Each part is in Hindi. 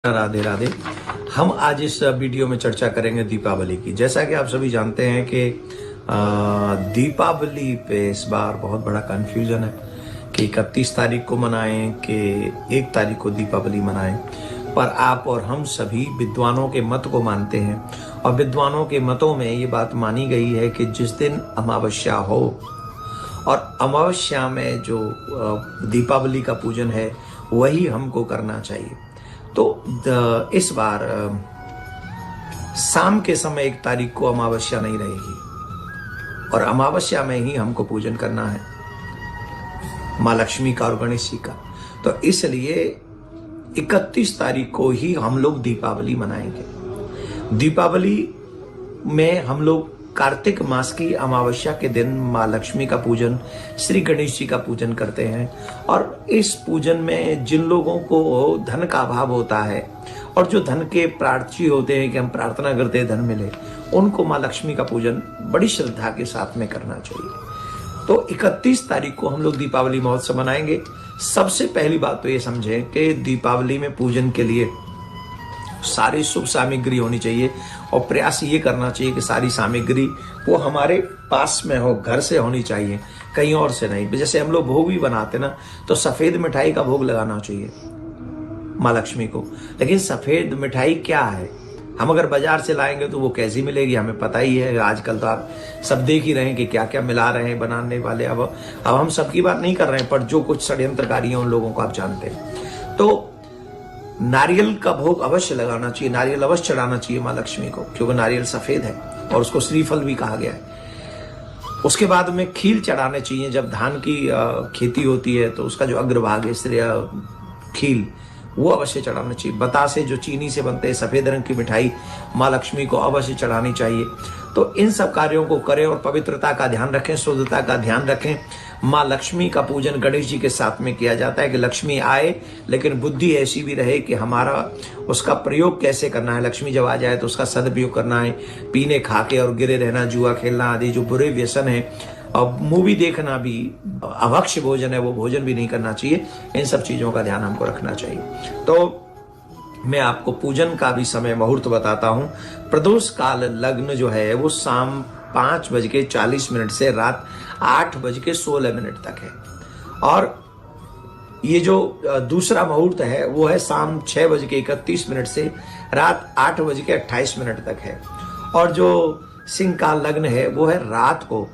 राधे राधे। हम आज इस वीडियो में चर्चा करेंगे दीपावली की। जैसा कि आप सभी जानते हैं कि दीपावली पे इस बार बहुत बड़ा कंफ्यूजन है कि 31 तारीख को मनाएं कि 1 तारीख को दीपावली मनाएं। पर आप और हम सभी विद्वानों के मत को मानते हैं और विद्वानों के मतों में ये बात मानी गई है कि जिस दिन अमावस्या हो और अमावस्या में जो दीपावली का पूजन है वही हमको करना चाहिए। तो इस बार शाम के समय 1 तारीख को अमावस्या नहीं रहेगी और अमावस्या में ही हमको पूजन करना है माँ लक्ष्मी का और गणेश जी का। तो इसलिए 31 तारीख को ही हम लोग दीपावली मनाएंगे। दीपावली में हम लोग कार्तिक मास की अमावस्या के दिन माँ लक्ष्मी का पूजन, श्री गणेश जी का पूजन करते हैं। और इस पूजन में जिन लोगों को धन का अभाव होता है और जो धन के प्रार्थी होते हैं कि हम प्रार्थना करते हैं धन मिले, उनको माँ लक्ष्मी का पूजन बड़ी श्रद्धा के साथ में करना चाहिए। तो 31 तारीख को हम लोग दीपावली महोत्सव मनाएंगे। सबसे पहली बात तो ये समझें कि दीपावली में पूजन के लिए सारी शुभ सामग्री होनी चाहिए और प्रयास ये करना चाहिए कि सारी सामग्री वो हमारे पास में हो, घर से होनी चाहिए, कहीं और से नहीं। जैसे हम लोग भोग भी बनाते ना, तो सफेद मिठाई का भोग लगाना चाहिए माँ लक्ष्मी को। लेकिन सफेद मिठाई क्या है, हम अगर बाजार से लाएंगे तो वो कैसी मिलेगी हमें पता ही है। आजकल तो आप सब देख ही रहे हैं कि क्या क्या मिला रहे हैं बनाने वाले। अब हम सबकी बात नहीं कर रहे हैं, पर जो कुछ षड्यंत्रकारी हैं उन लोगों को आप जानते हैं। तो नारियल का भोग अवश्य लगाना चाहिए, नारियल अवश्य चढ़ाना चाहिए माँ लक्ष्मी को, क्योंकि नारियल सफेद है और उसको श्रीफल भी कहा गया है। उसके बाद में खील चढ़ाने चाहिए। जब धान की खेती होती है तो उसका जो अग्रभाग है खील, वो अवश्य चढ़ाना चाहिए। बतासे जो चीनी से बनते हैं, सफेद रंग की मिठाई, माँ लक्ष्मी को अवश्य चढ़ानी चाहिए। तो इन सब कार्यों को करें और पवित्रता का ध्यान रखें, शुद्धता का ध्यान रखें। माँ लक्ष्मी का पूजन गणेश जी के साथ में किया जाता है कि लक्ष्मी आए लेकिन बुद्धि ऐसी भी रहे कि हमारा उसका प्रयोग कैसे करना है। लक्ष्मी जब आ जाए तो उसका सदुपयोग करना है। पीने खाके और गिरे रहना, जुआ खेलना आदि जो बुरे व्यसन है, और मूवी देखना भी अभक्ष्य भोजन है, वो भोजन भी नहीं करना चाहिए। इन सब चीजों का ध्यान हमको रखना चाहिए। तो मैं आपको पूजन का भी समय मुहूर्त बताता हूं। प्रदोष काल लग्न जो है वो शाम 5:40 से रात 8:16 तक है। और ये जो दूसरा मुहूर्त है वो है शाम 6:31 से रात 8:28 तक है। और जो सिंह काल लग्न है वो है रात को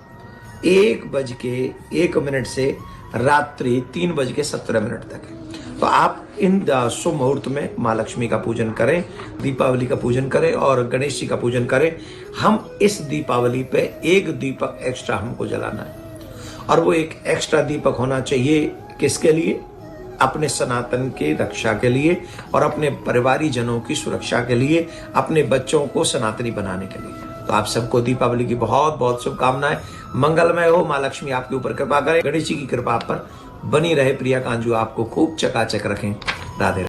1:01 से रात्रि 3:17 तक है। तो आप इन शुभ मुहूर्त में माँ लक्ष्मी का पूजन करें, दीपावली का पूजन करें और गणेश जी का पूजन करें। हम इस दीपावली पे एक दीपक एक्स्ट्रा हमको जलाना है और वो एक एक्स्ट्रा दीपक होना चाहिए किसके लिए? अपने सनातन की रक्षा के लिए और अपने परिवारी जनों की सुरक्षा के लिए, अपने बच्चों को सनातनी बनाने के लिए। तो आप सबको दीपावली की बहुत बहुत शुभकामनाएं। मंगलमय हो, माँ लक्ष्मी आपके ऊपर कृपा करें, गणेश जी की कृपा पर बनी रहे। प्रिया कांजू आपको खूब चकाचक रखें। राधे।